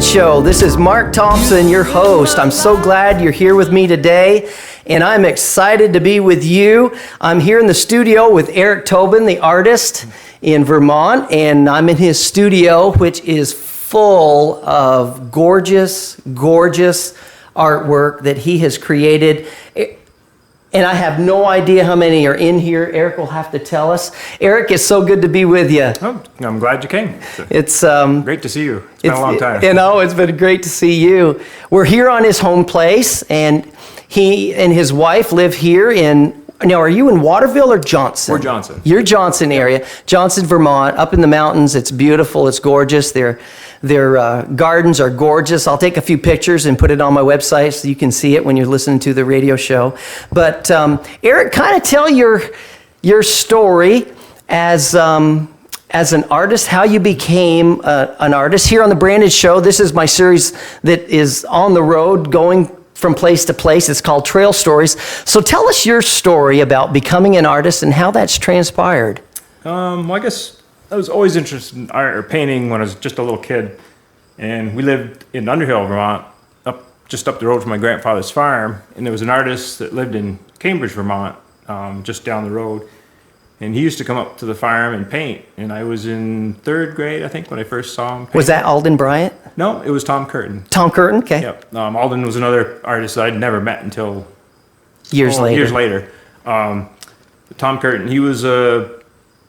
Vantage Show. This is Mark Thompson, your host. I'm so glad you're here with me today, and I'm excited to be with you. I'm here in the studio with Eric Tobin, the artist in Vermont, and I'm in his studio, which is full of gorgeous, gorgeous artwork that he has created. And I have no idea how many are in here. Eric will have to tell us. Eric, it's so good to be with you. Oh, I'm glad you came. It's great to see you. It's been a long time. You know, it's been great to see you. We're here on his home place, and he and his wife live here in, now are you in Waterville or Johnson? We're Johnson. You're Johnson area. Johnson, Vermont, up in the mountains. It's beautiful. It's gorgeous. Their gardens are gorgeous. I'll take a few pictures and put it on my website so you can see it when you're listening to the radio show. But Eric, kind of tell your story as an artist, how you became an artist. Here on the Branded Show, this is my series that is on the road, going from place to place. It's called Trail Stories. So tell us your story about becoming an artist and how that's transpired. Well, I guess I was always interested in art or painting when I was just a little kid. And we lived in Underhill, Vermont, just up the road from my grandfather's farm. And there was an artist that lived in Cambridge, Vermont, just down the road. And he used to come up to the farm and paint. And I was in third grade, I think, when I first saw him paint. Was that Alden Bryant? No, it was Tom Curtin. Tom Curtin, okay. Yep. Alden was another artist that I'd never met until Years later. Tom Curtin, he was a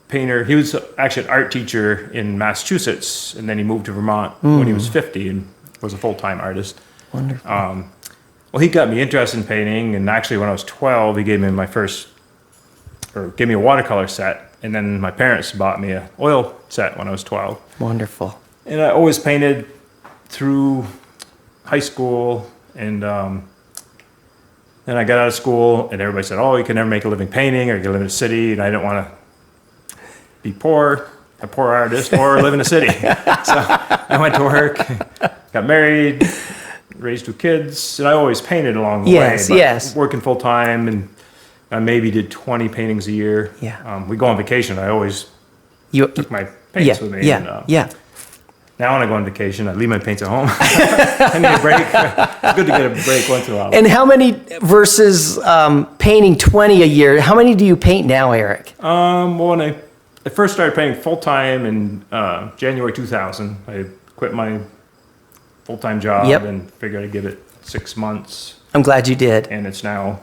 painter. He was actually an art teacher in Massachusetts, and then he moved to Vermont when he was 50 and was a full-time artist. Wonderful. Well, he got me interested in painting, and actually when I was 12, he gave me gave me a watercolor set, and then my parents bought me an oil set when I was 12. Wonderful. And I always painted through high school, and then I got out of school, and everybody said, "Oh, you can never make a living painting, or you can live in a city," and I didn't want to be a poor artist, or live in a city. So I went to work, got married, raised 2 kids, and I always painted along the way. Yes. Working full time, and I maybe did 20 paintings a year. Yeah. We go on vacation. I always took my paints with me. Yeah. Now when I go on vacation, I leave my paints at home. I need a break. It's good to get a break once in a while. And how many versus painting 20 a year? How many do you paint now, Eric? Well, when I first started painting full time in January 2000, I quit my full time job and figured I'd give it 6 months. I'm glad you did. And it's now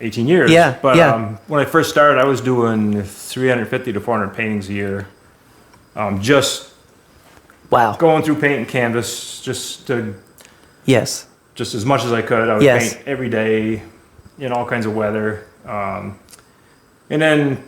18 years. Yeah. But when I first started, I was doing 350 to 400 paintings a year. Just wow. Going through paint and canvas, just as much as I could. I would paint every day in all kinds of weather. And then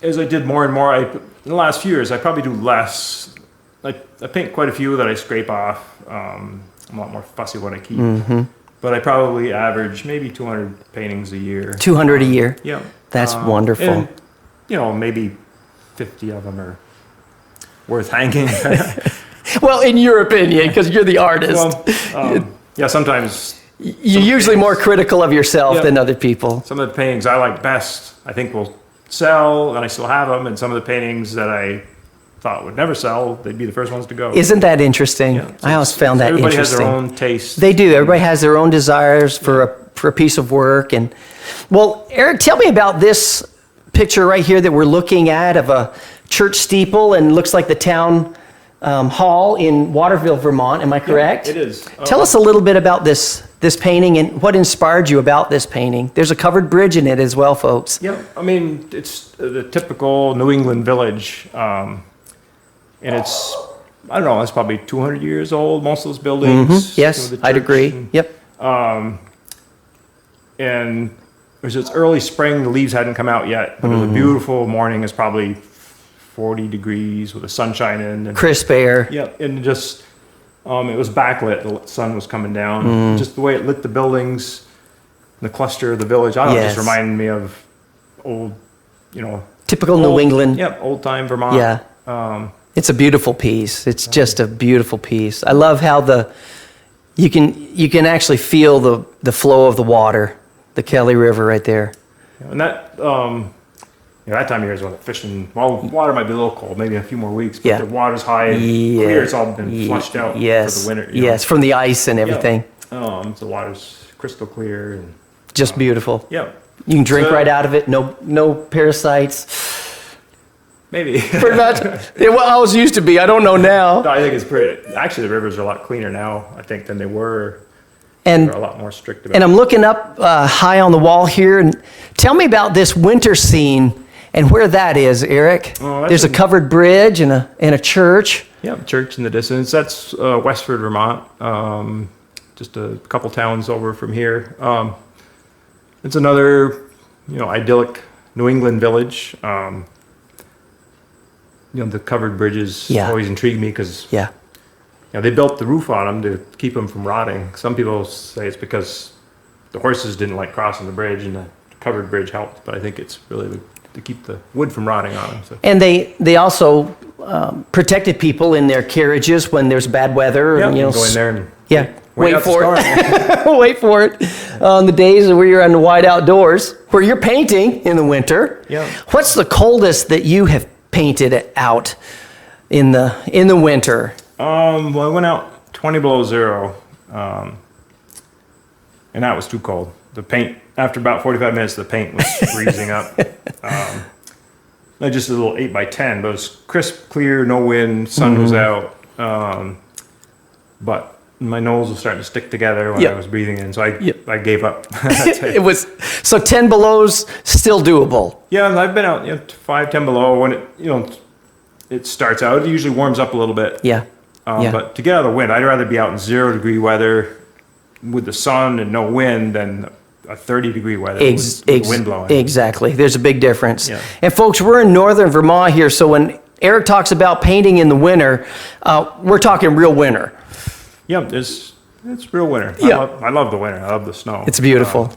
as I did more and more, in the last few years, I probably do less. I paint quite a few that I scrape off. I'm a lot more fussy what I keep. Mm-hmm. But I probably average maybe 200 paintings a year. 200 a year? Yeah. That's wonderful. And, maybe 50 of them are worth hanging. Well, in your opinion, because you're the artist. Well, sometimes. You're usually more critical of yourself than other people. Some of the paintings I like best, I think will sell, and I still have them. And some of the paintings that I thought would never sell, they'd be the first ones to go. Isn't that interesting? Yeah, I always found that everybody interesting. Everybody has their own taste. They do. Everybody has their own desires for a piece of work. And well, Eric, tell me about this picture right here that we're looking at of a church steeple, and looks like the town hall in Waterville, Vermont. Am I correct? Yeah, it is. Tell us a little bit about this painting and what inspired you about this painting. There's a covered bridge in it as well, folks. Yeah, I mean, it's the typical New England village. And it's, I don't know, it's probably 200 years old, most of those buildings. Mm-hmm. Yes, I'd agree. Yep. And it's early spring, the leaves hadn't come out yet. But it was a beautiful morning. It's probably 40 degrees with the sun shining. And, crisp air. Yeah, and just, it was backlit. The sun was coming down. Just the way it lit the buildings, the cluster of the village, I don't know, it just reminded me of old, typical New England. Yep, old time Vermont. Yeah. It's a beautiful piece. It's just a beautiful piece. I love how you can actually feel the flow of the water, the Kelly River right there. And that that time of year is when the fishing, well, water might be a little cold, maybe a few more weeks, but Yeah. the water's high and clear. It's all been flushed out for the winter. Yes, from the ice and everything. The water's crystal clear and Just beautiful. yeah. You can drink right out of it. No parasites. Maybe. Pretty much. Yeah, well, I was used to be. I don't know now. No, I think it's pretty. Actually, the rivers are a lot cleaner now, I think, than they were. And They're a lot more strict about And I'm looking up high on the wall here. And tell me about this winter scene and where that is, Eric. There's a covered bridge and a church. Yeah, church in the distance. That's Westford, Vermont. Just a couple towns over from here. It's another, idyllic New England village. The covered bridges always intrigue me because they built the roof on them to keep them from rotting. Some people say it's because the horses didn't like crossing the bridge and the covered bridge helped, but I think it's really to keep the wood from rotting on them. So. And they also protected people in their carriages when there's bad weather. Yeah, and, go in there and wait for it. Wait for it on the days where you're in the wide outdoors, where you're painting in the winter. Yeah. What's the coldest that you have painted out in the winter? Well, I went out 20 below zero, and that was too cold. The paint, after about 45 minutes, the paint was freezing up. Just a little 8 by 10, but it was crisp, clear, no wind, sun was out. But my nose was starting to stick together when I was breathing in, so I gave up. It was so 10 below's still doable. Yeah, and I've been out 5, 10 below when it starts out. It usually warms up a little bit. But to get out of the wind, I'd rather be out in 0 degree weather with the sun and no wind than a 30 degree weather with the wind blowing. Exactly. There's a big difference. Yeah. And folks, we're in northern Vermont here, so when Eric talks about painting in the winter, we're talking real winter. Yeah, it's real winter. Yeah. I love the winter. I love the snow. It's beautiful.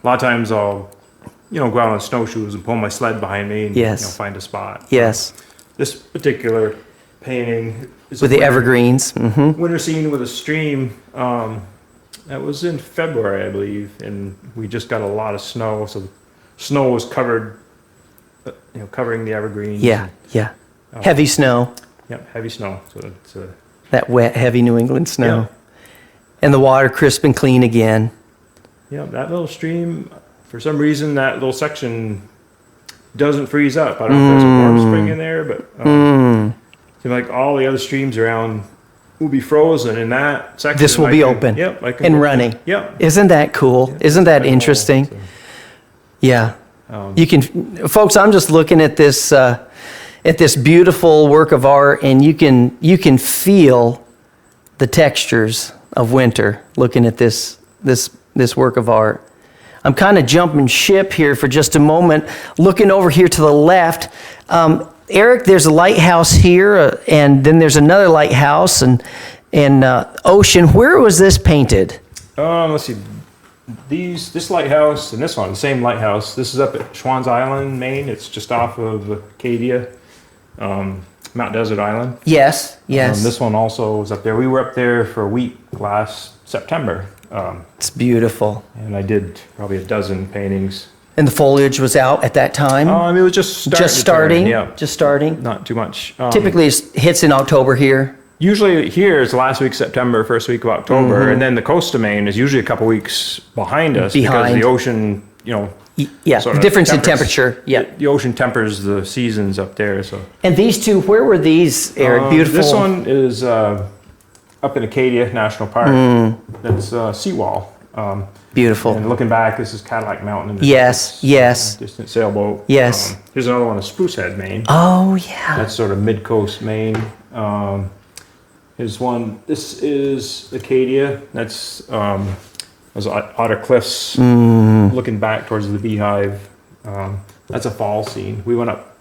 A lot of times I'll, go out on snowshoes and pull my sled behind me and find a spot. Yes. This particular painting is With the evergreens. Mm-hmm. winter scene with a stream. That was in February, I believe, and we just got a lot of snow. So the snow was covered, covering the evergreens. Yeah. Heavy snow. Yep, heavy snow. So it's That wet, heavy New England snow. Yeah. And the water crisp and clean again. yeah, that little stream. For some reason, that little section doesn't freeze up. I don't know if there's a warm spring in there, but seems like all the other streams around will be frozen, and that section. This will be open. Yep, and running. Yep. Isn't that cool? Yeah, Isn't that cool. interesting? So, Yeah. You can, folks. I'm just looking at this beautiful work of art, and you can feel the textures of winter. Looking at this work of art. I'm kind of jumping ship here for just a moment. Looking over here to the left, Eric. There's a lighthouse here, and then there's another lighthouse and ocean. Where was this painted? let's see. This lighthouse and this one, the same lighthouse. This is up at Schwann's Island, Maine. It's just off of Acadia, Mount Desert Island. Yes. This one also was up there. We were up there for a week last September. It's beautiful. And I did probably a dozen paintings. And the foliage was out at that time? It was just starting. Just starting. Not too much. Typically it hits in October here. Usually here is last week September, first week of October, and then the coast of Maine is usually a couple weeks behind us because the ocean, the difference in temperature. Yeah, the ocean tempers the seasons up there. So. And these two, where were these, Eric? Beautiful. This one is up in Acadia National Park. That's seawall. Beautiful. And looking back, this is Cadillac Mountain. Yes. Distant sailboat. Yes. Here's another one of Sprucehead, Maine. Oh yeah. That's sort of mid-coast Maine. Here's one. This is Acadia. That's those Otter Cliffs looking back towards the Beehive. That's a fall scene. We went up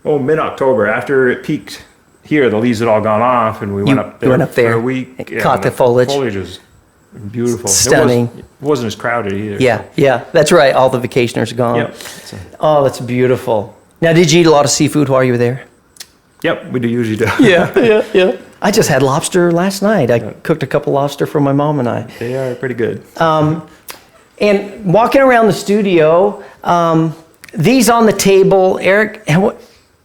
mid-October after it peaked here. The leaves had all gone off, and we went up there for a week. Caught the foliage. The foliage was beautiful. Stunning. It wasn't as crowded either. Yeah. That's right. All the vacationers are gone. Yep. Oh, that's beautiful. Now, did you eat a lot of seafood while you were there? Yep, we do usually do. Yeah. I just had lobster last night. I cooked a couple lobster for my mom and I. They are pretty good. And walking around the studio, these on the table, Eric,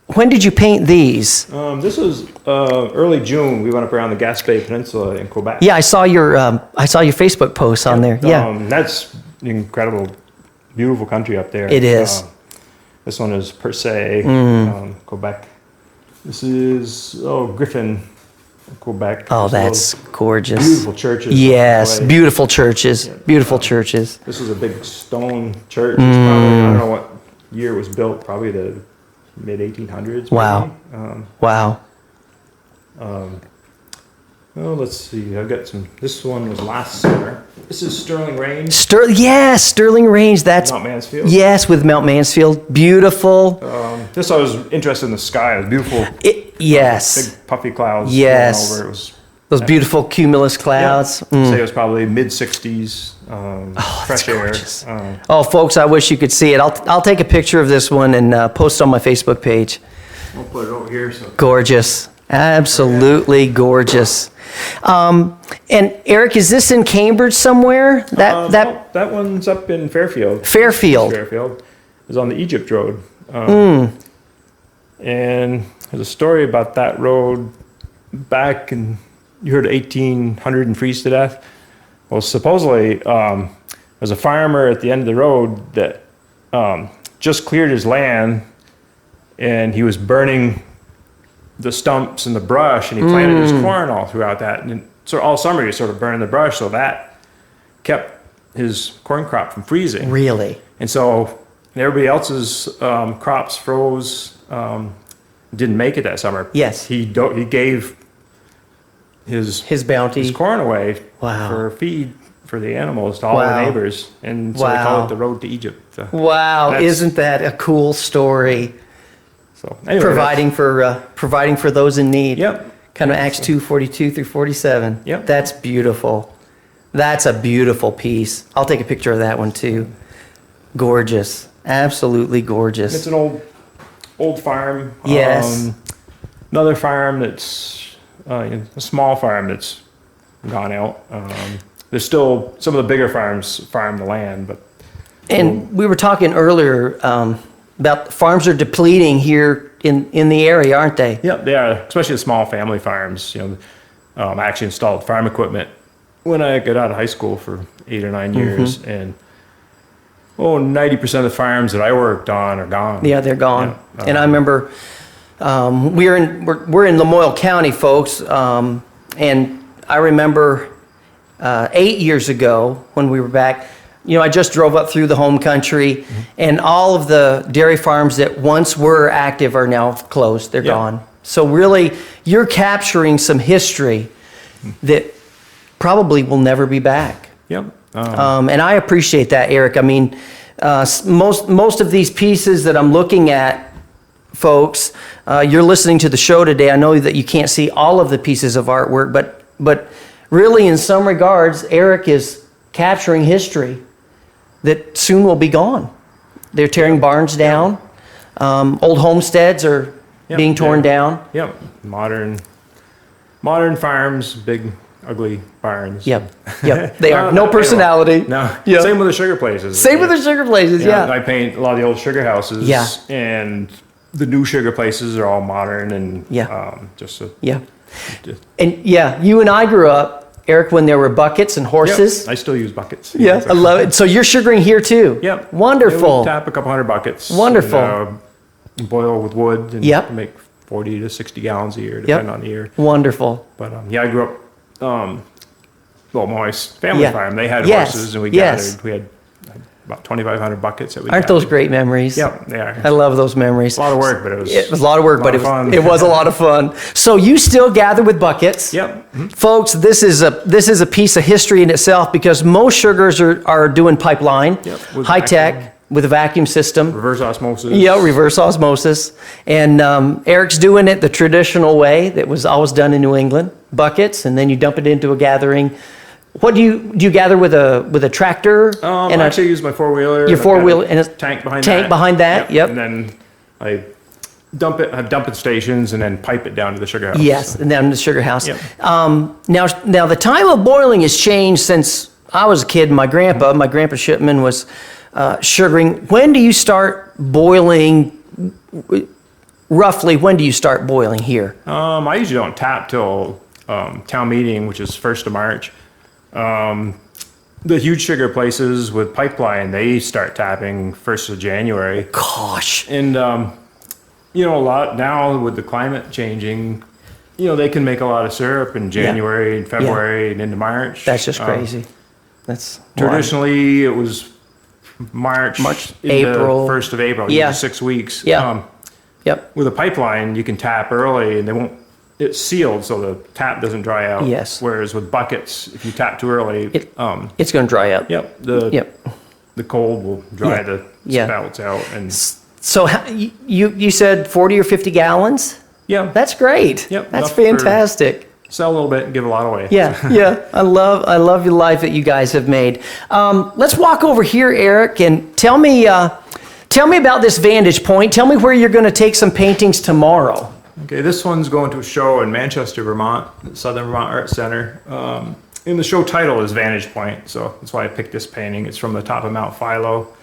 when did you paint these? This was early June. We went up around the Gaspé Peninsula in Quebec. Yeah, I saw your Facebook posts on there. Yeah, that's incredible, beautiful country up there. It is. This one is Per Se, Quebec. This is Griffin, Quebec. Oh, that's gorgeous. Beautiful churches. Yes, beautiful churches. Yeah. Beautiful churches. This was a big stone church. It's probably, I don't know what year it was built. Probably the mid 1800s. Wow. Wow. Oh, let's see. I've got some. This one was last summer. This is Sterling Range. Yes, Sterling Range. That's Mount Mansfield. Yes, with Mount Mansfield. Beautiful. This I was interested in the sky. It was beautiful. Yes. Big puffy clouds. Yes. Over. It was those beautiful cumulus clouds. Yeah. Say it was probably mid 60s. Fresh air. Folks, I wish you could see it. I'll take a picture of this one and post it on my Facebook page. We'll put it over here. So. Gorgeous. Absolutely gorgeous. And Eric, is this in Cambridge somewhere? That one's up in Fairfield. Fairfield. It's on the Egypt Road. And there's a story about that road back in, you heard 1800 and freeze to death? Well, supposedly there's a farmer at the end of the road that just cleared his land, and he was burning the stumps and the brush, and he planted his corn all throughout that. And so all summer he sort of burned the brush, so that kept his corn crop from freezing. Really? And so everybody else's crops froze, didn't make it that summer. Yes. He gave his bounty, his corn away for feed for the animals to all the neighbors, and so they call it the road to Egypt. Wow, isn't that a cool story? So anyway, providing for those in need. Yep. Kind of Acts 2:42 through 47. Yep. That's beautiful. That's a beautiful piece. I'll take a picture of that one too. Gorgeous. Absolutely gorgeous. It's an old farm. Yes. Another farm that's a small farm that's gone out. There's still some of the bigger farms farm the land, but. And we were talking earlier about farms are depleting here in the area, aren't they? Yeah, they are, especially the small family farms. I actually installed farm equipment when I got out of high school for 8 or 9 years, and 90% of the farms that I worked on are gone. Yeah, they're gone. Yeah. And I remember we're in Lamoille County, folks, and I remember 8 years ago when we were back. I just drove up through the home country, and all of the dairy farms that once were active are now closed. They're gone. So really, you're capturing some history that probably will never be back. Yep. And I appreciate that, Eric. I mean, most of these pieces that I'm looking at, folks, you're listening to the show today. I know that you can't see all of the pieces of artwork, but really, in some regards, Eric is capturing history that soon will be gone. They're tearing barns down. Old homesteads are being torn down. Yep. Modern farms, big, ugly barns. Yep. They are. No personality. No. Yep. Same with the sugar places. With the sugar places, I paint a lot of the old sugar houses. Yeah. And the new sugar places are all modern and And you and I grew up, Eric, when there were buckets and horses. Yep, I still use buckets. Yeah, I love it. So you're sugaring here too? Yep. Wonderful. We tap a couple hundred buckets. Wonderful. And, boil with wood and make 40 to 60 gallons a year, depending on the year. Wonderful. But I grew up, my family farm, they had horses, and we gathered. We had about 2,500 buckets that we Aren't those great memories? Yep, they are. I love those memories. A lot of work, but it was a lot of work, but it was a lot of fun. So you still gather with buckets. Yep. Mm-hmm. Folks, this is a piece of history in itself, because most sugars are doing pipeline, high tech, with a vacuum system. Reverse osmosis. Yeah, reverse osmosis. And Eric's doing it the traditional way that was always done in New England, buckets, and then you dump it into a gathering. What do you gather with a tractor? I actually use my four-wheeler. Your four-wheeler and a tank behind that. Yep. And then I dump it. I have dumping stations and then pipe it down to the sugar house. Yes, and down to the sugar house. Yep. Now the time of boiling has changed since I was a kid. My grandpa Shipman was sugaring. When do you start boiling? Roughly, when do you start boiling here? I usually don't tap till town meeting, which is 1st of March. The huge sugar places with pipeline, they start tapping 1st of January. Gosh. And, you know, a lot now with the climate changing, you know, they can make a lot of syrup in January and February and into March. That's just crazy. That's traditionally it was March, April, 1st of April, 6 weeks. Yeah. With a pipeline, you can tap early and they won't. It's sealed, so the tap doesn't dry out. Yes. Whereas with buckets, if you tap too early, it's going to dry out. Yep. The cold will dry the spouts out. And so you said 40 or 50 gallons? Yeah. That's great. Yep. That's fantastic. Sell a little bit and give a lot away. Yeah. I love the life that you guys have made. Let's walk over here, Eric, and tell me about this Vantage Point. Tell me where you're going to take some paintings tomorrow. Okay, this one's going to a show in Manchester, Vermont, Southern Vermont Arts Center. And the show title is Vantage Point, so that's why I picked this painting. It's from the top of Mount Philo,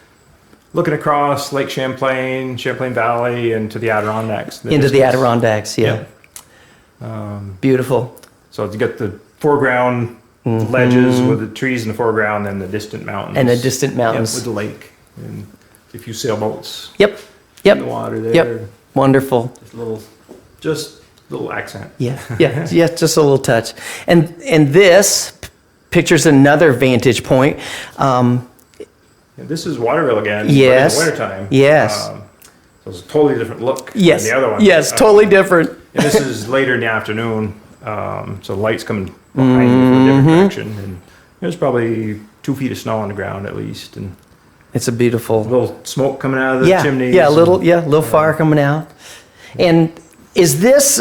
looking across Lake Champlain, Champlain Valley, and to the Adirondacks. Into the Adirondacks, yeah. Beautiful. So you get the foreground ledges with the trees in the foreground, and the distant mountains. And the distant mountains. With the lake, and a few sailboats. Yep. In the water there. Yep. Wonderful. Just a little accent. Yeah, just a little touch. And this pictures another Vantage Point. This is Waterville again. Yes. But in the wintertime. Yes. So it's a totally different look than the the other one. Yes, totally different. And this is later in the afternoon, so the light's coming behind you from a different direction. And there's probably 2 feet of snow on the ground at least, and it's a beautiful little smoke coming out of the chimneys. Yeah, little fire coming out. And is this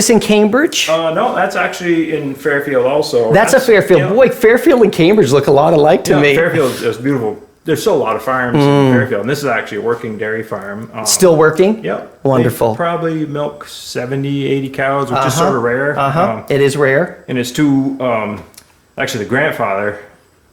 in Cambridge? No, that's actually in Fairfield also. That's a Fairfield. Yeah. Boy, Fairfield and Cambridge look a lot alike to me. Fairfield is beautiful. There's still a lot of farms in Fairfield, and this is actually a working dairy farm. Still working? Yep. Wonderful. They probably milk 70, 80 cows, which is sort of rare. It is rare. And it's two, actually the grandfather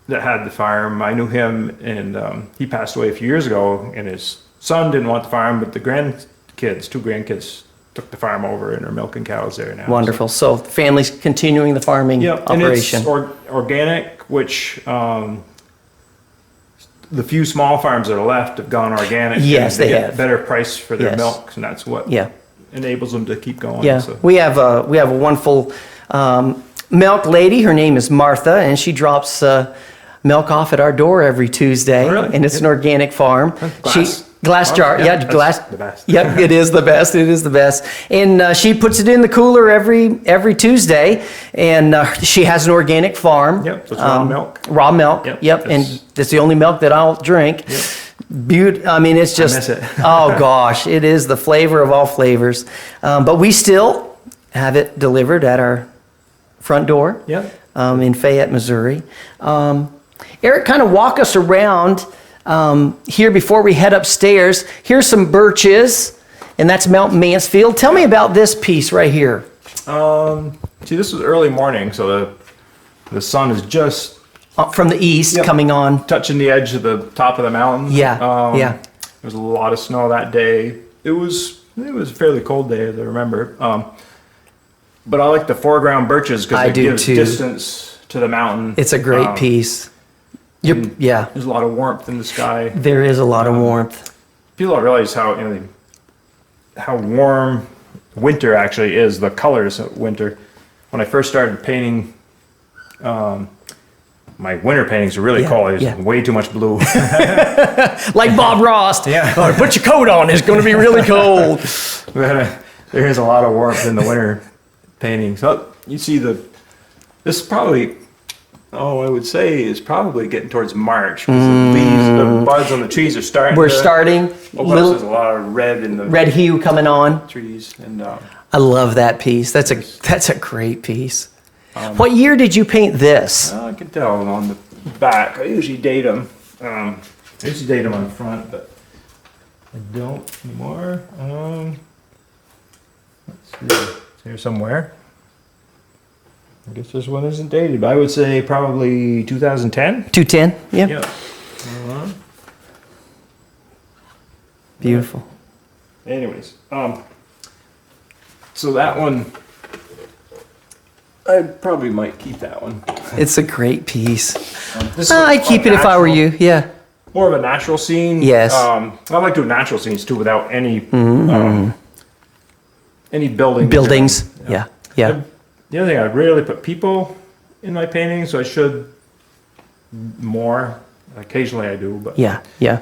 that had the farm, I knew him, and he passed away a few years ago, and his son didn't want the farm, but the two grandkids took the farm over and are milking cows there now. Wonderful. So the family's continuing the farming operation. And it's organic, which the few small farms that are left have gone organic. Yes, they get have. A better price for their milk, and that's what enables them to keep going. Yeah, so. We have a wonderful milk lady. Her name is Martha, and she drops milk off at our door every Tuesday. Oh, really? And it's an organic farm. Glass jar, glass. The best. Yep, it is the best. It is the best. And she puts it in the cooler every Tuesday. And she has an organic farm. Yep, so it's raw milk. Raw milk. Yep. And that's the only milk that I'll drink. Yep. I mean, it's just. I miss it. Oh gosh, it is the flavor of all flavors. But we still have it delivered at our front door. Yep. In Fayette, Missouri. Eric, kind of walk us around. Here before we head upstairs. Here's some birches, and that's Mount Mansfield. Tell me about this piece right here. See, this was early morning, so the sun is just from the east coming on, touching the edge of the top of the mountain. Yeah. There was a lot of snow that day. It was a fairly cold day, as I remember. But I like the foreground birches because it gives distance to the mountain. It's a great piece. There's a lot of warmth in the sky. There is a lot of warmth. People don't realize how warm winter actually is. The colors of winter. When I first started painting, my winter paintings are really cold. There's way too much blue. Like Bob Ross. Oh, put your coat on. It's going to be really cold. There is a lot of warmth in the winter paintings. So you see this is probably. I would say is probably getting towards March because the leaves, the buds on the trees are starting. There's a lot of red in the red hue coming on trees, and I love that piece. That's a great piece. What year did you paint this? I can tell on the back. I usually date them. I used to date them on the front, but I don't anymore. Let's see, it's here somewhere. I guess this one isn't dated, but I would say probably 2010. 210? Yeah. Yeah. Beautiful. Anyways, so that one, I probably might keep that one. It's a great piece. This I'd keep it if I were you. Yeah. More of a natural scene. Yes. I like doing natural scenes too, without any buildings. Buildings. Yeah. Yeah. The other thing, I rarely put people in my paintings, so I should more. Occasionally I do, but Yeah. Yeah.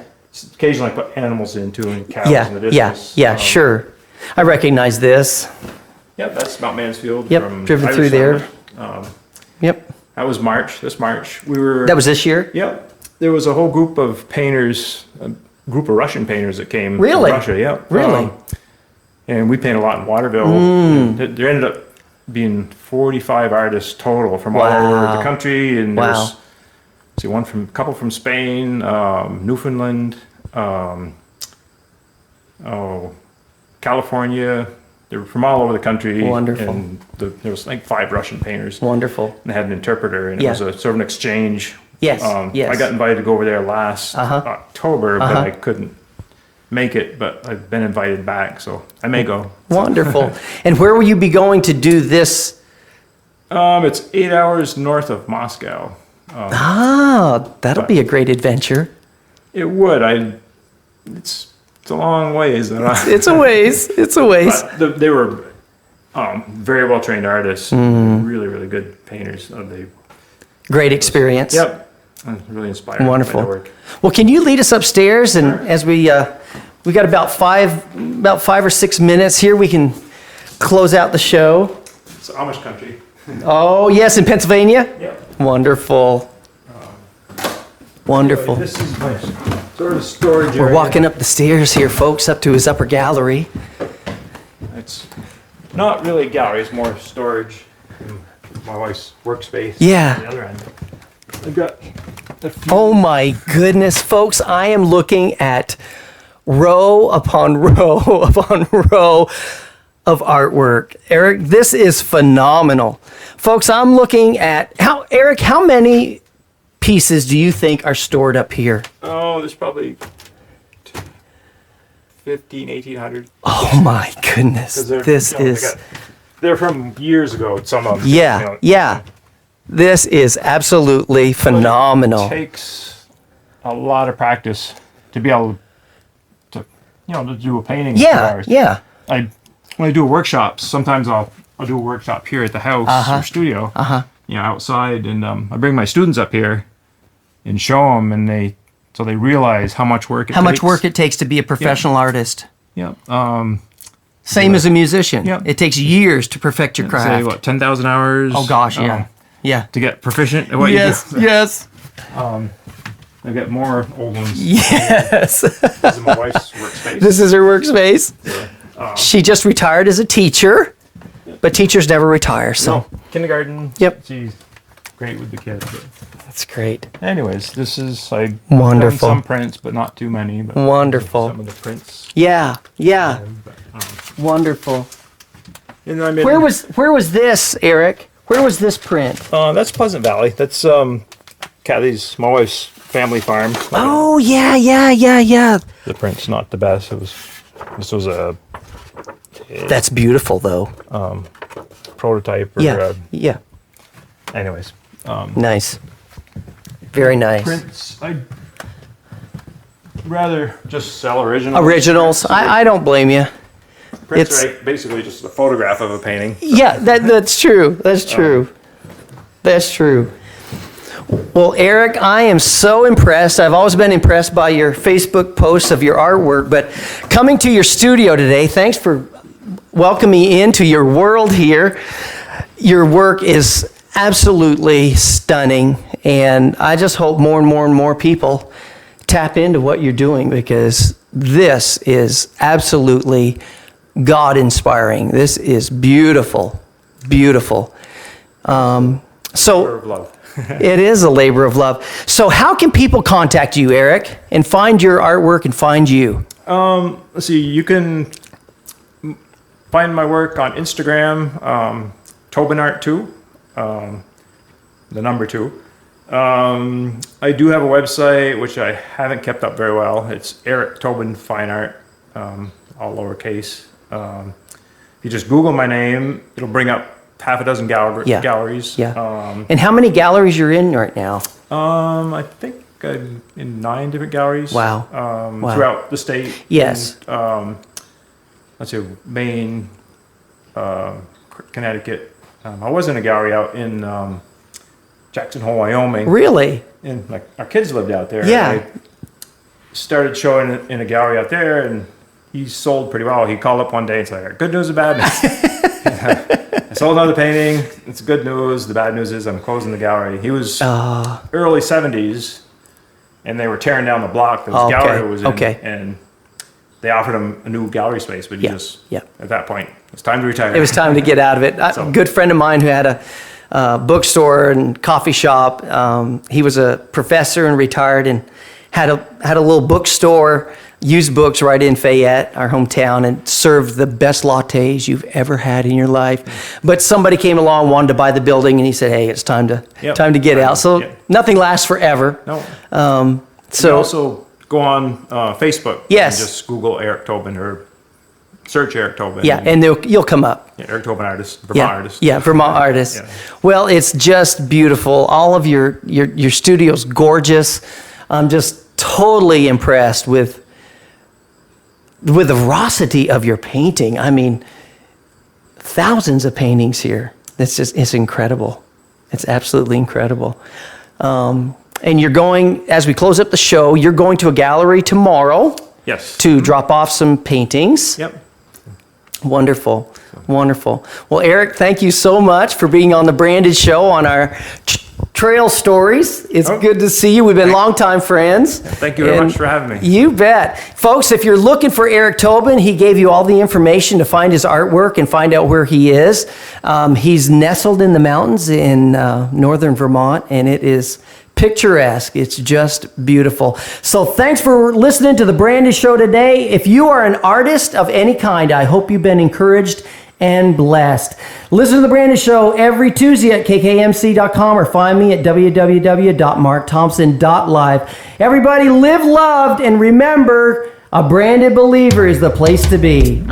occasionally I put animals in too, and cows Yeah. in the Yeah. distance. Yeah. Sure. I recognize this. Yep, that's Mount Mansfield. Yep, From driven Irish through there. Summer. Yep. That was March. This March, we were. That was this year? Yep. There was a whole group of painters, a group of Russian painters that came Really? from Russia. Yep. Really? And we paint a lot in Waterville. And there ended up being 45 artists total from all over the country, and there's a couple from Spain, Newfoundland, California. They were from all over the country. Wonderful. And there was like 5 Russian painters. Wonderful. And they had an interpreter, and it was a sort of an exchange. Yes. Yes. I got invited to go over there last October, but I couldn't make it. But I've been invited back, so I may go. Wonderful. And where will you be going to do this? It's 8 hours north of Moscow. That'll be a great adventure. It would. It's a long ways. It's a ways. It's a ways. But they were very well trained artists, really, really good painters. Great experience. Yep. Really inspiring. Wonderful. By their work. Well, can you lead us upstairs? And as we got about 5 or 6 minutes here, we can close out the show. It's Amish country. Oh, yes, in Pennsylvania? Yep. Wonderful. Wonderful. This is my sort of storage area. We're walking up the stairs here, folks, up to his upper gallery. It's not really a gallery, it's more storage. My wife's workspace. Yeah. On the other end. I've got a few. Oh my goodness, folks, I am looking at row upon row upon row of artwork. Eric, this is phenomenal. Folks, I'm looking at Eric, how many pieces do you think are stored up here? Oh, there's probably 1,800. Oh my goodness. They're from years ago, some of them. Yeah, yeah. This is absolutely phenomenal. It takes a lot of practice to be able to do a painting. Yeah, yeah. When I do workshops, sometimes I'll do a workshop here at the house or studio, outside, and I bring my students up here and show them, and they realize how much work it takes. How much work it takes to be a professional artist. Yeah. Same as a musician. Yeah. It takes years to perfect your craft. Say, 10,000 hours? Oh gosh, yeah. Yeah. To get proficient at what you do. Yes. I've got more old ones. Yes. This is my wife's workspace. This is her workspace. Yeah. She just retired as a teacher, but teachers never retire, so. No, kindergarten. Yep. She's great with the kids. But. That's great. Anyways, this is Wonderful. Done some prints, but not too many. But Wonderful. Some of the prints. Yeah, yeah. Wonderful. And where was this, Eric? Where was this print? That's Pleasant Valley. That's Kathy's, my wife's family farm. Oh yeah. The print's not the best. This was a. That's beautiful though. Prototype. Yeah. Anyways. Nice. Very nice. Prints. I'd rather just sell originals. Originals. I don't blame you. Prints are basically just a photograph of a painting. Yeah, that's true. That's true. That's true. Well, Eric, I am so impressed. I've always been impressed by your Facebook posts of your artwork, but coming to your studio today, thanks for welcoming me into your world here. Your work is absolutely stunning, and I just hope more and more and more people tap into what you're doing, because this is absolutely God-inspiring. This is beautiful, beautiful. Labor of love. It is a labor of love. So how can people contact you, Eric, and find your artwork and find you? Let's see, you can find my work on Instagram, Tobin Art 2, the number 2. I do have a website, which I haven't kept up very well. It's Eric Tobin Fine Art, all lowercase. If you just Google my name, it'll bring up half a dozen galleries. Yeah. And how many galleries you're in right now? I think I'm in 9 different galleries. Wow. Throughout the state. Yes. And, let's see, Maine, Connecticut. I was in a gallery out in Jackson Hole, Wyoming. Really? And like our kids lived out there. Yeah. I started showing it in a gallery out there, and he sold pretty well. He called up one day and said, "Good news or bad news?" I sold another painting. It's good news. The bad news is I'm closing the gallery. He was early 70s, and they were tearing down the block that his gallery was in. And they offered him a new gallery space, but he just, at that point, it was time to retire. It was time to get out of it. A good friend of mine who had a bookstore and coffee shop, he was a professor and retired, and had a little bookstore, used books right in Fayette, our hometown, and served the best lattes you've ever had in your life. But somebody came along, wanted to buy the building, and he said, "Hey, it's time to get out." So nothing lasts forever. No. So also go on Facebook. Yes. And just Google Eric Tobin or search Eric Tobin. Yeah, and you'll come up. Yeah, Eric Tobin artist, Vermont artist. Yeah, Vermont artist. Yeah. Well, it's just beautiful. All of your studio's gorgeous. I'm just totally impressed with the veracity of your painting. I mean, thousands of paintings here. It's incredible. It's absolutely incredible. And you're going, as we close up the show, you're going to a gallery tomorrow. Yes. To drop off some paintings. Yep. Wonderful. Wonderful. Well, Eric, thank you so much for being on the Branded Show on our Trail Stories. It's good to see you. We've been longtime friends. Thank you very much for having me. You bet. Folks, if you're looking for Eric Tobin, he gave you all the information to find his artwork and find out where he is. He's nestled in the mountains in northern Vermont, and it is picturesque. It's just beautiful. So thanks for listening to the Branded Show today. If you are an artist of any kind, I hope you've been encouraged and blessed. Listen to the Branded Show every Tuesday at kkmc.com or find me at www.markthompson.live. Everybody live loved, and remember, a branded believer is the place to be.